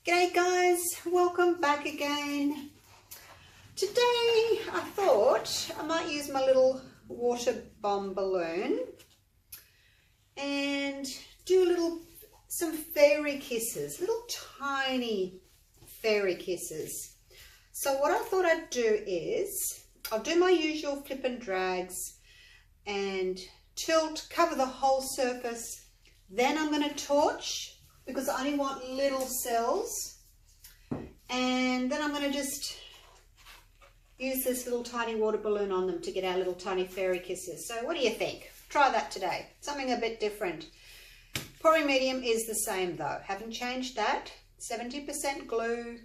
G'day guys, welcome back again. Today I thought I might use my little water bomb balloon and do some fairy kisses, little tiny fairy kisses. So what I thought I'd do is I'll do my usual flip and drags and tilt, cover the whole surface. Then I'm going to torch because I only want little cells, and then I'm going to just use this little tiny water balloon on them to get our little tiny fairy kisses. So what do you think? Try that today. Something a bit different. Pouring medium is the same though. Haven't changed that. 70% glue,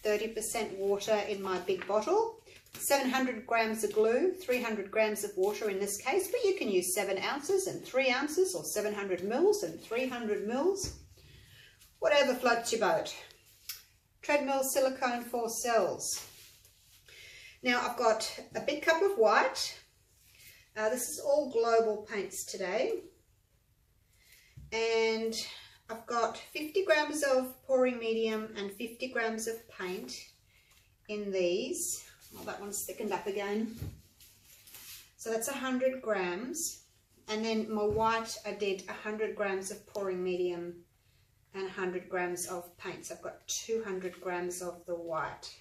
30% water in my big bottle. 700 grams of glue, 300 grams of water in this case, but you can use 7 ounces and 3 ounces, or 700 mils and 300 mils. Whatever floats your boat. Treadmill silicone 4 cells. Now I've got a big cup of white. This is all global paints today. And I've got 50 grams of pouring medium and 50 grams of paint in these. Oh, that one's thickened up again. So that's 100 grams. And then my white, I did 100 grams of pouring medium and 100 grams of paint. So I've got 200 grams of the white.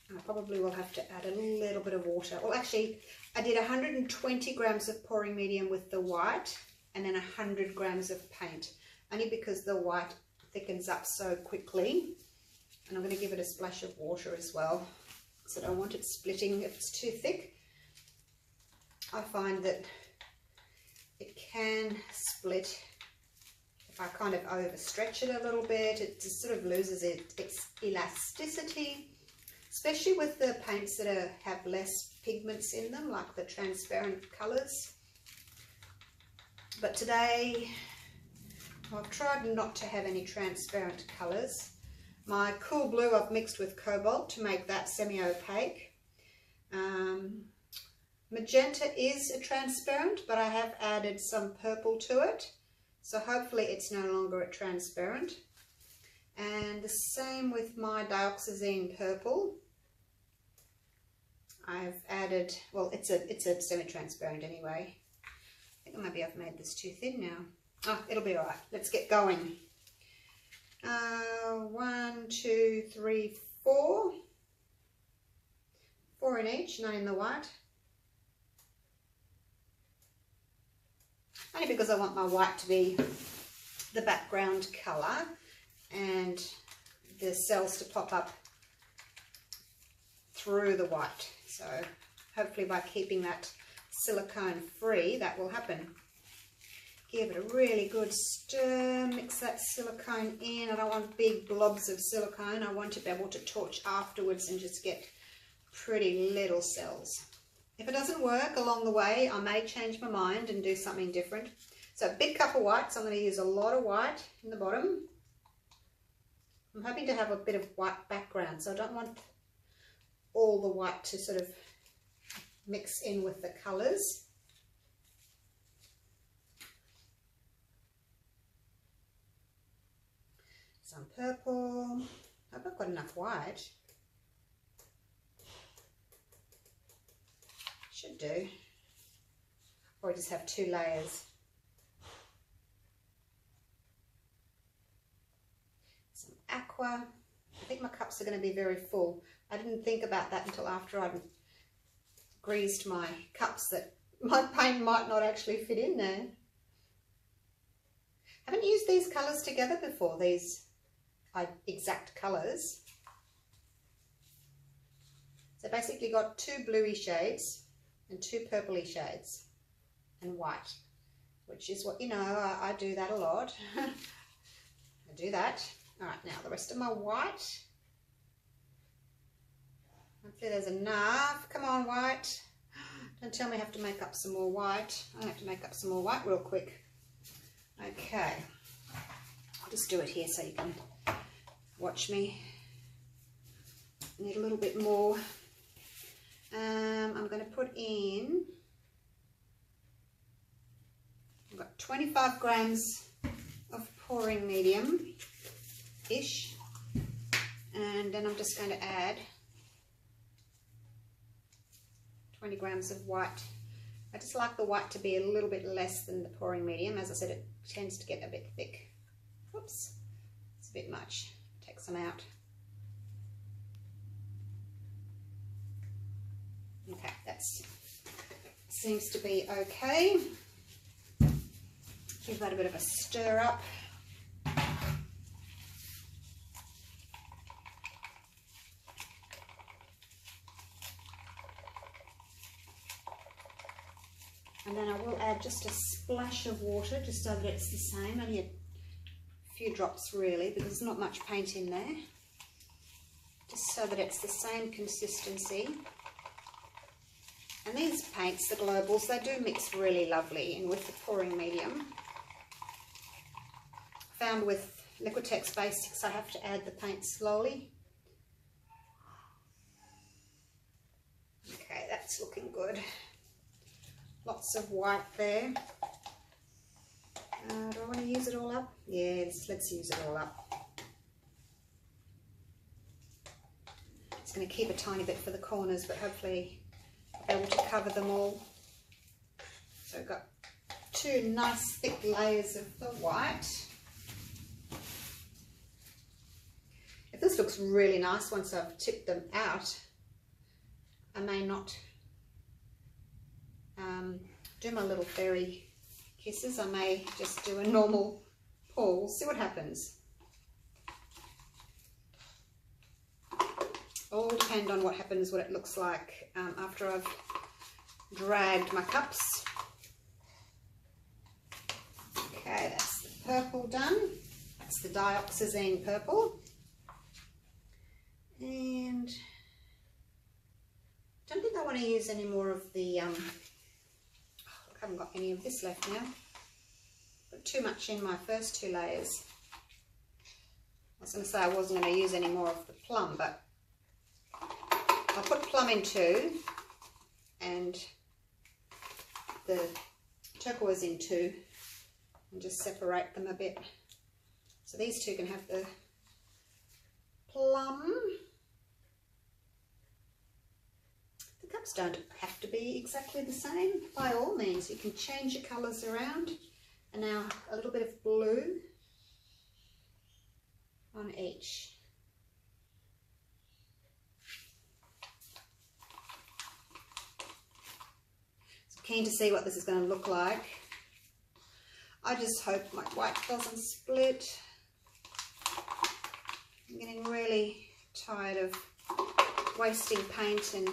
And I probably will have to add a little bit of water. Well, actually, I did 120 grams of pouring medium with the white and then 100 grams of paint, only because the white thickens up so quickly. And I'm going to give it a splash of water as well, because I don't want it splitting if it's too thick. I find that it can split if I kind of overstretch it a little bit. It just sort of loses its elasticity, especially with the paints that have less pigments in them, like the transparent colours. But today I've tried not to have any transparent colours. My cool blue I've mixed with cobalt to make that semi-opaque. Magenta is a transparent, but I have added some purple to it. So hopefully it's no longer a transparent. And the same with my dioxazine purple. I've added, well, it's a semi-transparent anyway. I think maybe I've made this too thin now. Oh, it'll be all right. Let's get going. 1, 2, 3, 4. 4 in each, none in the white. Only because I want my white to be the background colour and the cells to pop up through the white. So hopefully by keeping that silicone free, that will happen. Give it a really good stir, mix that silicone in. I don't want big blobs of silicone. I want to be able to torch afterwards and just get pretty little cells. If it doesn't work along the way, I may change my mind and do something different. So big cup of white, so I'm going to use a lot of white in the bottom. I'm hoping to have a bit of white background, so I don't want all the white to sort of mix in with the colours. Some purple. I hope I've got enough white. Should do. Or just have 2 layers. Some aqua. I think my cups are going to be very full. I didn't think about that until after I'd greased my cups, that my paint might not actually fit in there. I haven't used these colours together before, these exact colours. So basically got 2 bluey shades and 2 purpley shades and white, which is what, you know, I do that a lot. I do that. All right, now the rest of my white. Hopefully there's enough. Come on, white. Don't tell me I have to make up some more white. I have to make up some more white real quick. Okay. I'll just do it here so you can watch me. Need a little bit more. I'm going to put in, I've got 25 grams of pouring medium ish. And then I'm just going to add 20 grams of white. I just like the white to be a little bit less than the pouring medium. As I said, it tends to get a bit thick. Whoops, it's a bit much. Take some out. Okay, that seems to be okay. Give that a bit of a stir up. And then I will add just a splash of water, just so that it's the same, only a few drops really, because there's not much paint in there. Just so that it's the same consistency. And these paints, the globals, they do mix really lovely in with the pouring medium. Found with Liquitex Basics, I have to add the paint slowly. Okay, that's looking good. Lots of white there. Do I want to use it all up? Yes, let's use it all up. Just going to keep a tiny bit for the corners, but hopefully I'll be able to cover them all. So I've got two nice thick layers of the white. If this looks really nice once I've tipped them out, I may not do my little fairy kisses. I may just do a normal pour. See what happens. All depend on what happens, what it looks like after I've dragged my cups. Okay, that's the purple done. That's the dioxazine purple. And I don't think I want to use any more of the I haven't got any of this left now. Put too much in my first two layers. I was going to say I wasn't going to use any more of the plum, but I'll put plum in two and the turquoise in two and just separate them a bit. So these two can have the plum. The cups don't have to be exactly the same. By all means, you can change your colours around. And now a little bit of blue on each. So keen to see what this is going to look like. I just hope my white doesn't split. I'm getting really tired of wasting paint and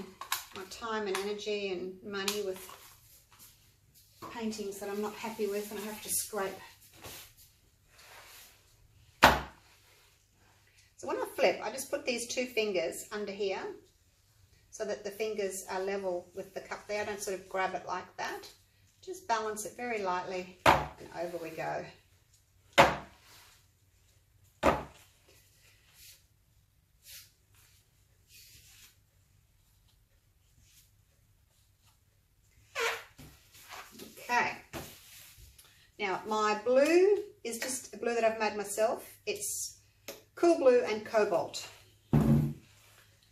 my time and energy and money with paintings that I'm not happy with and I have to scrape. So when I flip, I just put these two fingers under here so that the fingers are level with the cup there. I don't sort of grab it like that. Just balance it very lightly and over we go. Okay, now my blue is just a blue that I've made myself. It's cool blue and cobalt.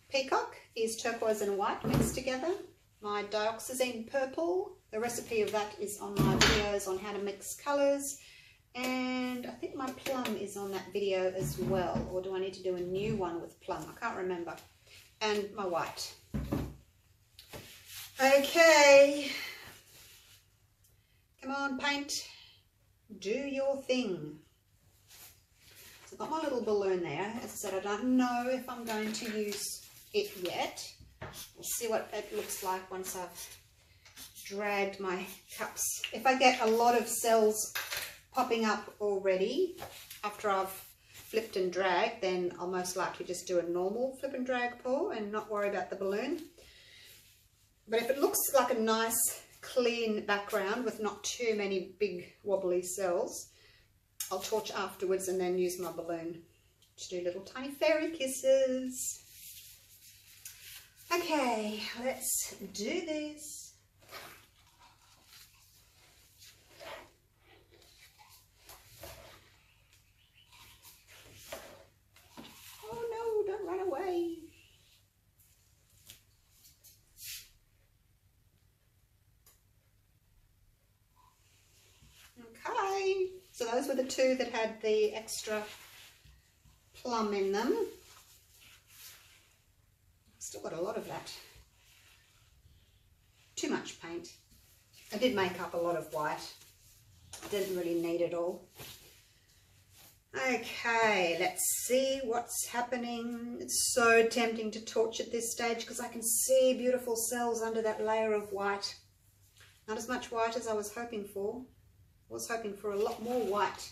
Peacock is turquoise and white mixed together. My dioxazine purple, the recipe of that is on my videos on how to mix colours. And I think my plum is on that video as well. Or do I need to do a new one with plum? I can't remember. And my white. Okay. Come on, paint. Do your thing. So I've got my little balloon there. As I said, I don't know if I'm going to use it yet. We'll see what it looks like once I've dragged my cups. If I get a lot of cells popping up already after I've flipped and dragged, then I'll most likely just do a normal flip and drag pour and not worry about the balloon. But if it looks like a nice clean background with not too many big wobbly cells, I'll torch afterwards and then use my balloon to do little tiny fairy kisses. Okay, let's do this. those were the two that had the extra plum in them. Still got a lot of that. Too much paint. I did make up a lot of white. Didn't really need it all. Okay, let's see what's happening. It's so tempting to torch at this stage because I can see beautiful cells under that layer of white. Not as much white as I was hoping for. I was hoping for a lot more white.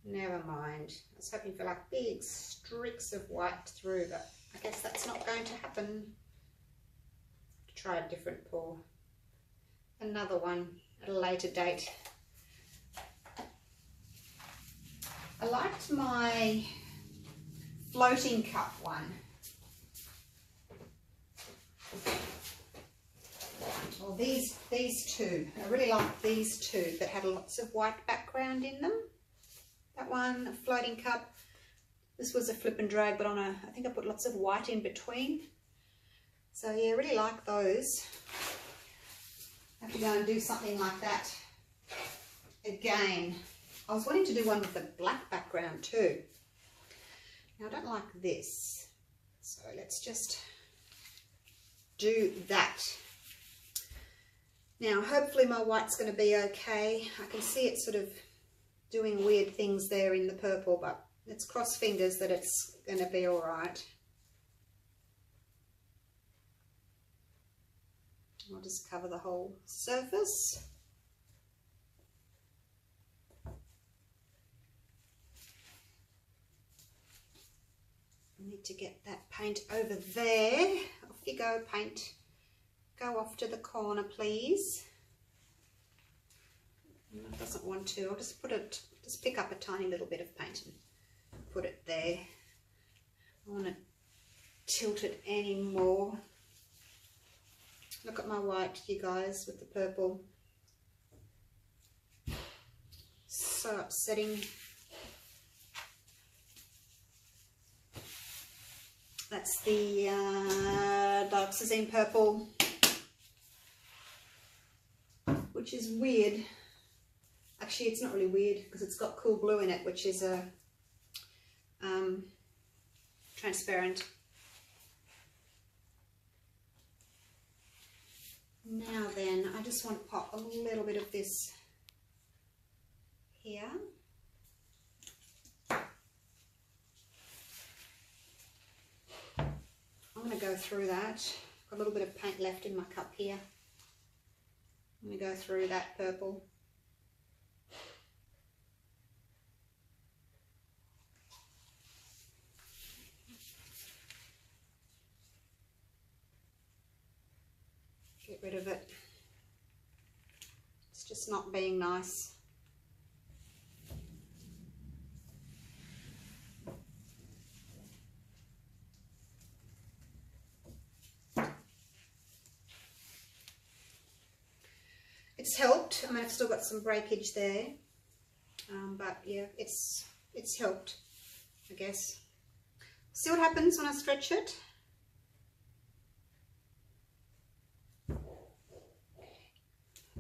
Never mind. I was hoping for like big streaks of white through, but I guess that's not going to happen. Try a different pour. Another one at a later date. I liked my floating cup one. Well, these two. I really like these two that had lots of white background in them. That one, a floating cup. This was a flip and drag, but I think I put lots of white in between. So yeah, I really like those. I have to go and do something like that again. I was wanting to do one with a black background too. Now I don't like this, so let's just do that. Now hopefully my white's going to be okay. I can see it sort of doing weird things there in the purple, but let's cross fingers that it's going to be all right. I'll just cover the whole surface. I need to get that paint over there. Off you go, paint. Go off to the corner, please. It doesn't want to. I'll just pick up a tiny little bit of paint and put it there. I don't want to tilt it anymore. Look at my white, you guys, with the purple. So upsetting. That's the dioxazine purple, which is weird. Actually, it's not really weird because it's got cool blue in it, which is a transparent. Now then, I just want to pop a little bit of this here. I'm going to go through that. Got a little bit of paint left in my cup here. I'm going to go through that purple. Get rid of it. It's just not being nice. It's helped. I mean, I've still got some breakage there, but yeah, it's helped, I guess. See what happens when I stretch it.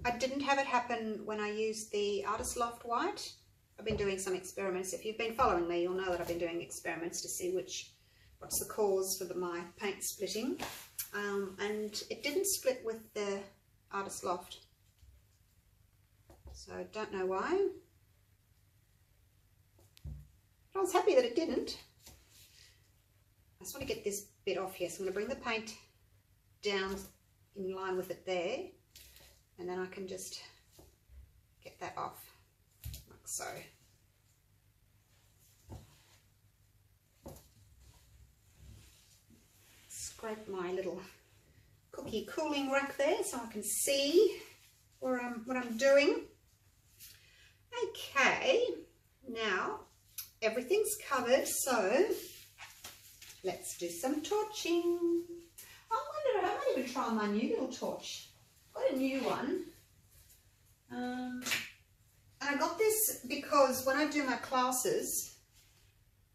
I didn't have it happen when I used the Artist Loft white. I've been doing some experiments. If you've been following me, you'll know that I've been doing experiments to see what's the cause for my paint splitting. And it didn't split with the Artist Loft. So I don't know why. But I was happy that it didn't. I just want to get this bit off here. So I'm going to bring the paint down in line with it there. And then I can just get that off, like so. Scrape my little cookie cooling rack there so I can see what I'm doing. Okay, now everything's covered, so let's do some torching. I wonder, I might even try my new little torch. Got a new one. And I got this because when I do my classes,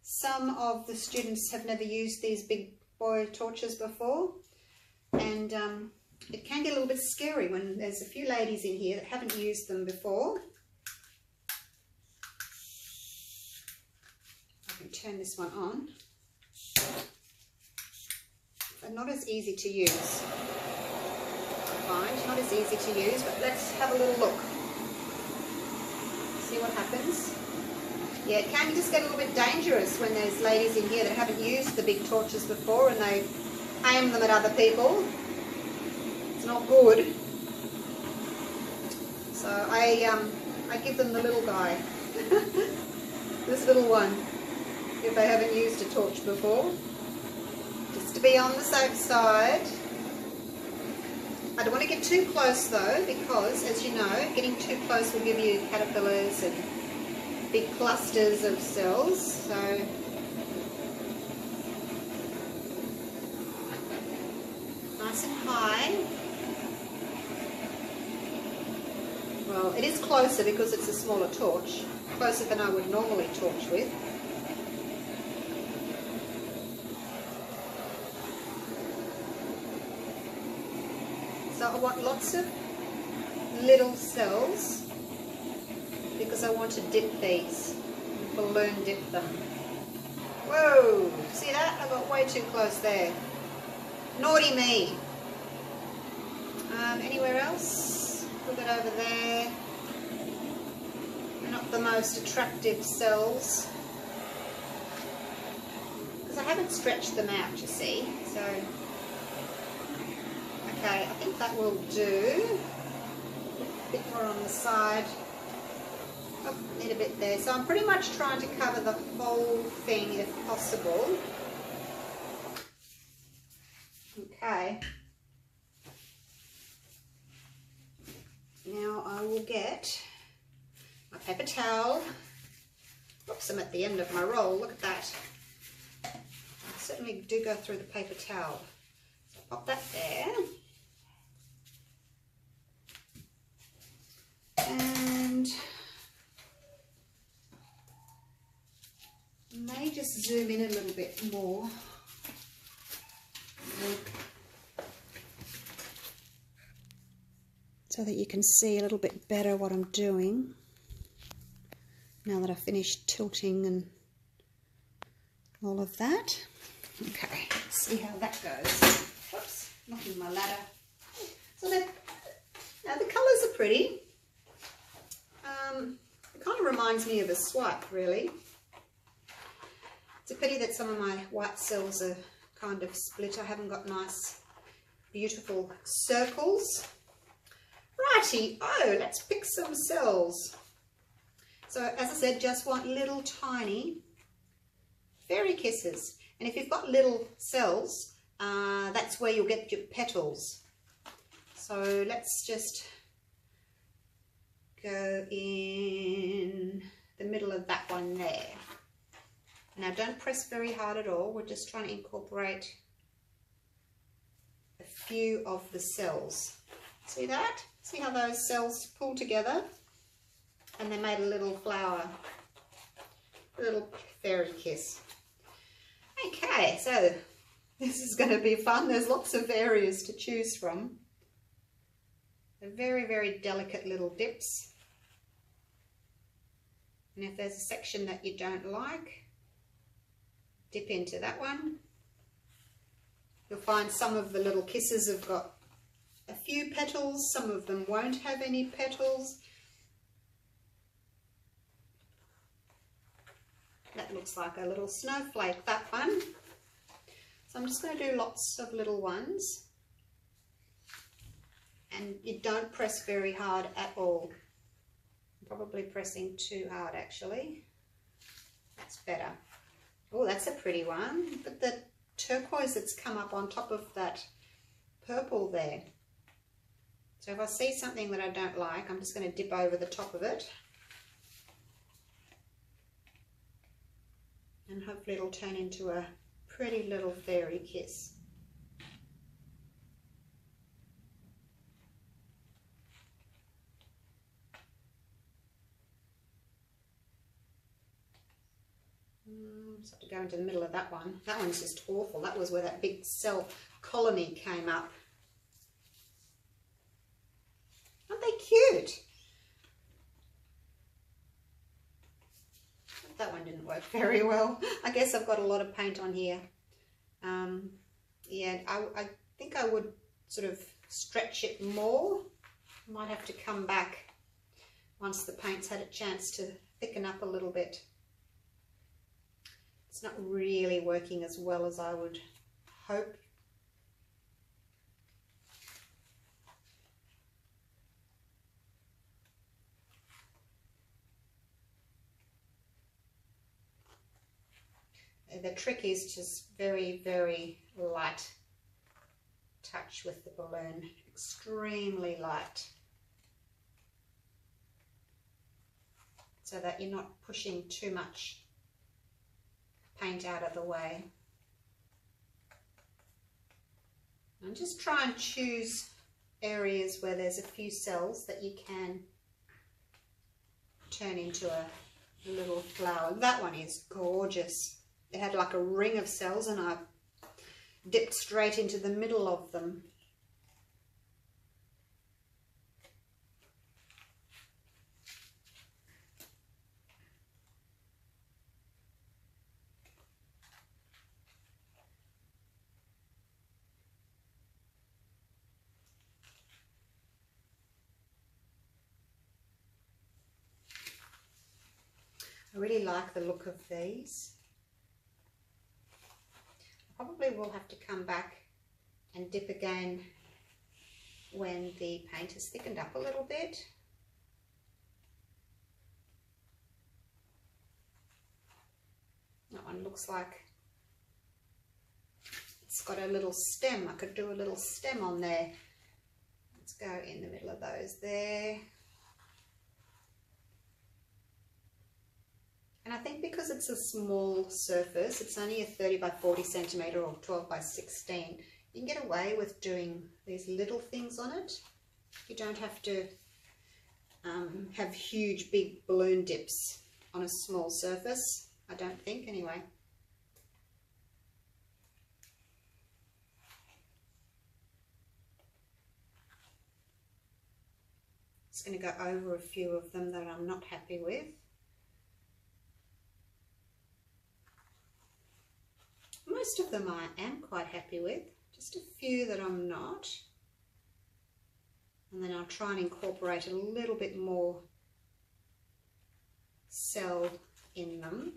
some of the students have never used these big boy torches before, and it can get a little bit scary when there's a few ladies in here that haven't used them before. I can turn this one on. They're not as easy to use. I find not as easy to use, but let's have a little look. See what happens. Yeah, it can just get a little bit dangerous when there's ladies in here that haven't used the big torches before and they aim them at other people. It's not good. So I give them the little guy. This little one, if they haven't used a torch before. Just to be on the safe side. I don't want to get too close though, because as you know, getting too close will give you caterpillars and big clusters of cells. So nice and high. Well, it is closer because it's a smaller torch, closer than I would normally torch with. So I want lots of little cells because I want to dip these, balloon dip them. Whoa, see that? I got way too close there. Naughty me. Anywhere else? A little bit over there. They're not the most attractive cells because I haven't stretched them out, you see. So. Okay, I think that will do. A bit more on the side. Oh, need a bit there. So I'm pretty much trying to cover the whole thing if possible. Okay. Now I will get my paper towel. Oops, I'm at the end of my roll. Look at that. I certainly do go through the paper towel. So pop that there. And may just zoom in a little bit more. So that you can see a little bit better what I'm doing now that I've finished tilting and all of that. Okay, let's see how that goes. Whoops, knocking my ladder. So now the colours are pretty. It kind of reminds me of a swipe, really. It's a pity that some of my white cells are kind of split. I haven't got nice, beautiful circles. Righty, let's pick some cells. So, as I said, just want little tiny fairy kisses. And if you've got little cells, that's where you'll get your petals. So let's just go in the middle of that one there. Now don't press very hard at all. We're just trying to incorporate a few of the cells. See that? See how those cells pull together? And they made a little flower, a little fairy kiss. Okay, so this is going to be fun. There's lots of areas to choose from. They're very, very delicate little dips. And if there's a section that you don't like, dip into that one. You'll find some of the little kisses have got a few petals, some of them won't have any petals. That looks like a little snowflake, that one. So I'm just going to do lots of little ones. And you don't press very hard at all. I'm probably pressing too hard actually. That's better. Oh, that's a pretty one. But the turquoise that's come up on top of that purple there. So if I see something that I don't like, I'm just going to dip over the top of it. And hopefully it'll turn into a pretty little fairy kiss. So I have to go into the middle of that one. That one's just awful. That was where that big cell colony came up. Aren't they cute? That one didn't work very well. I guess I've got a lot of paint on here. Yeah, I think I would sort of stretch it more. Might have to come back once the paint's had a chance to thicken up a little bit. It's not really working as well as I would hope. The trick is just very, very light touch with the balloon, extremely light, so that you're not pushing too much paint out of the way. And just try and choose areas where there's a few cells that you can turn into a little flower. That one is gorgeous. It had like a ring of cells and I dipped straight into the middle of them. I really like the look of these. Probably will have to come back and dip again when the paint has thickened up a little bit. That one looks like it's got a little stem. I could do a little stem on there. Let's go in the middle of those there. And I think because it's a small surface, it's only a 30 by 40 centimetre or 12 by 16, you can get away with doing these little things on it. You don't have to have huge big balloon dips on a small surface, I don't think anyway. Just going to go over a few of them that I'm not happy with. Most of them I am quite happy with, just a few that I'm not. And then I'll try and incorporate a little bit more cell in them.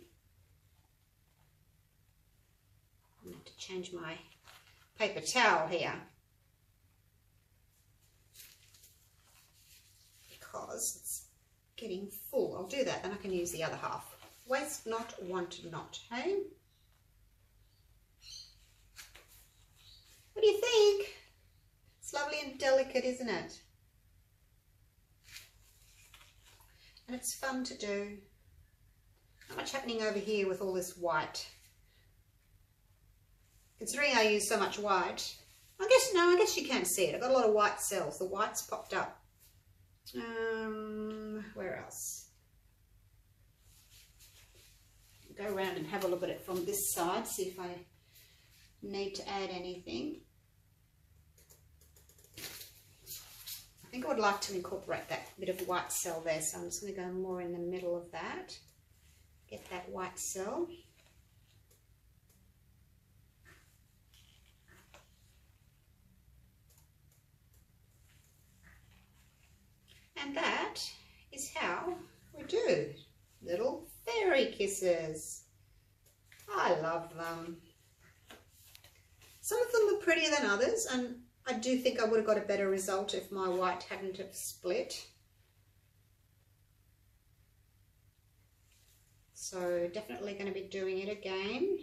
I'm going to have to change my paper towel here, because it's getting full. I'll do that, then I can use the other half. Waste not, want not, hey? What do you think? It's lovely and delicate, isn't it? And it's fun to do. Not much happening over here with all this white. Considering I use so much white, I guess you can't see it. I've got a lot of white cells. The white's popped up. Where else? Go around and have a look at it from this side, see if I need to add anything. I think I would like to incorporate that bit of white cell there, so I'm just going to go more in the middle of that. Get that white cell. And that is how we do little fairy kisses. I love them. Some of them are prettier than others, and I do think I would have got a better result if my white hadn't have split. So definitely going to be doing it again.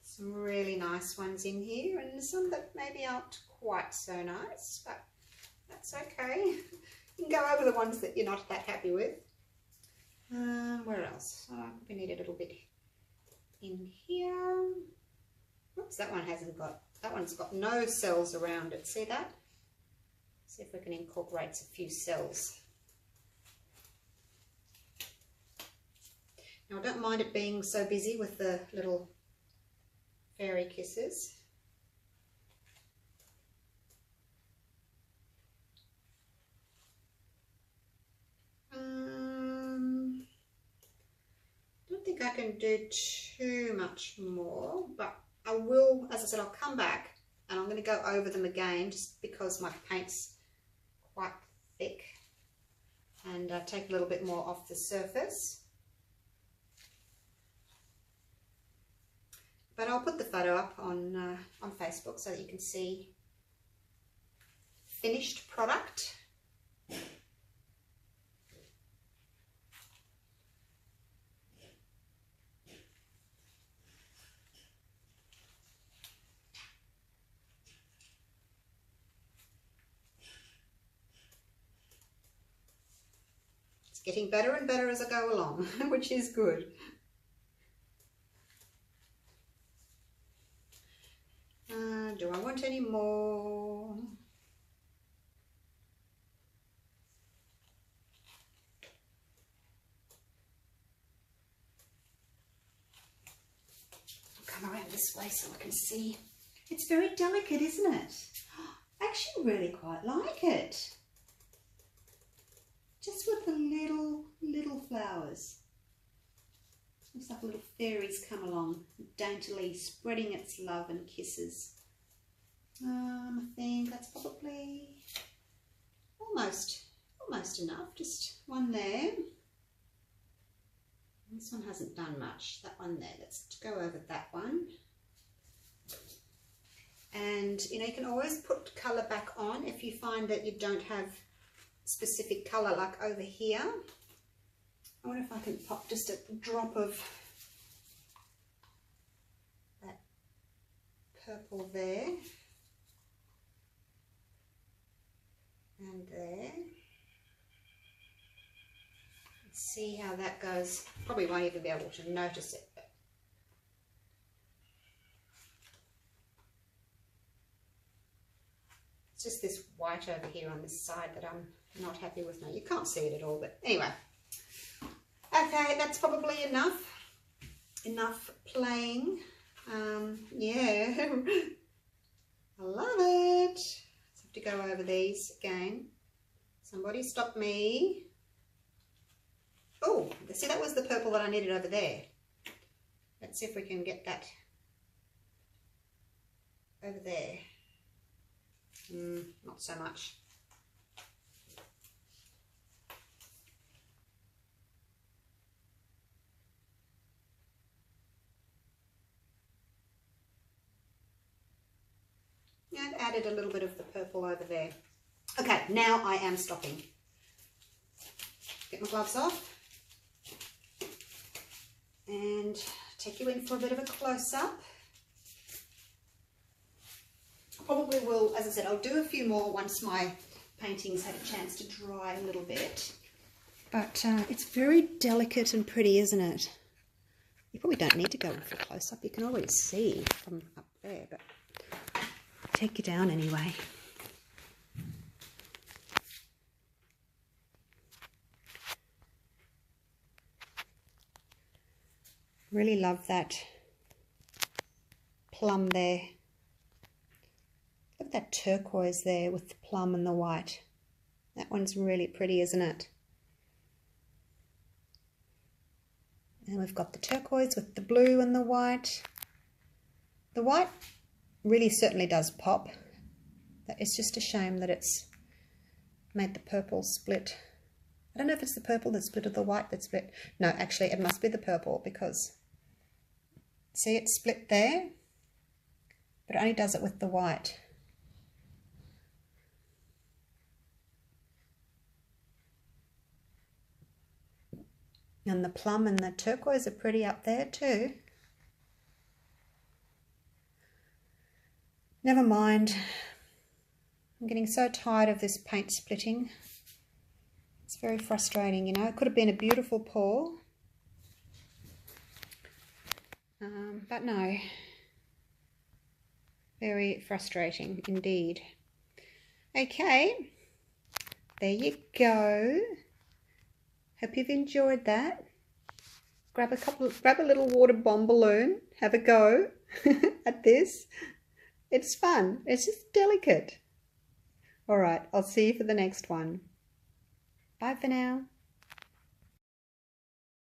Some really nice ones in here, and some that maybe aren't quite so nice, but that's okay. You can go over the ones that you're not that happy with. Where else? Oh, we need a little bit in here. Oops, that one's got no cells around it. See that? See if we can incorporate a few cells. Now I don't mind it being so busy with the little fairy kisses. I don't think I can do too much more, but I will, as I said, I'll come back and I'm going to go over them again just because my paint's quite thick, and take a little bit more off the surface. But I'll put the photo up on Facebook so that you can see finished product. It's getting better and better as I go along, which is good. Do I want any more? I'll come around this way so I can see. It's very delicate, isn't it? I actually really quite like it. Just with the little flowers. Looks like little fairies come along, daintily spreading its love and kisses. I think that's probably almost enough. Just one there. This one hasn't done much. That one there. Let's go over that one. And you know, you can always put colour back on if you find that you don't have specific colour, like over here. I wonder if I can pop just a drop of that purple there and there. Let's see how that goes. Probably won't even be able to notice it. But it's just this white over here on this side that I'm not happy with now. You can't see it at all, but anyway. Okay, that's probably enough playing. Yeah, I love it. Just have to go over these again. Somebody stop me. Oh, see, that was the purple that I needed over there. Let's see if we can get that over there. Not so much. I've added a little bit of the purple over there. Okay, now I am stopping. Get my gloves off and take you in for a bit of a close-up. Probably will, as I said, I'll do a few more once my paintings had a chance to dry a little bit. But it's very delicate and pretty, isn't it? You probably don't need to go in for a close-up. You can already see from up there, but take you down anyway. Really love that plum there. Look at that turquoise there with the plum and the white. That one's really pretty, isn't it? And we've got the turquoise with the blue and the white. The white really certainly does pop. It's just a shame that it's made the purple split. I don't know if it's the purple that split or the white that split. No, actually it must be the purple, because see, it's split there, but it only does it with the white. And the plum and the turquoise are pretty up there too. Never mind. I'm getting so tired of this paint splitting. It's very frustrating, you know. It could have been a beautiful pour. But no. Very frustrating indeed. Okay. There you go. Hope you've enjoyed that. Grab a little water bomb balloon. Have a go. at this. It's fun. It's just delicate. All right, I'll see you for the next one. Bye for now.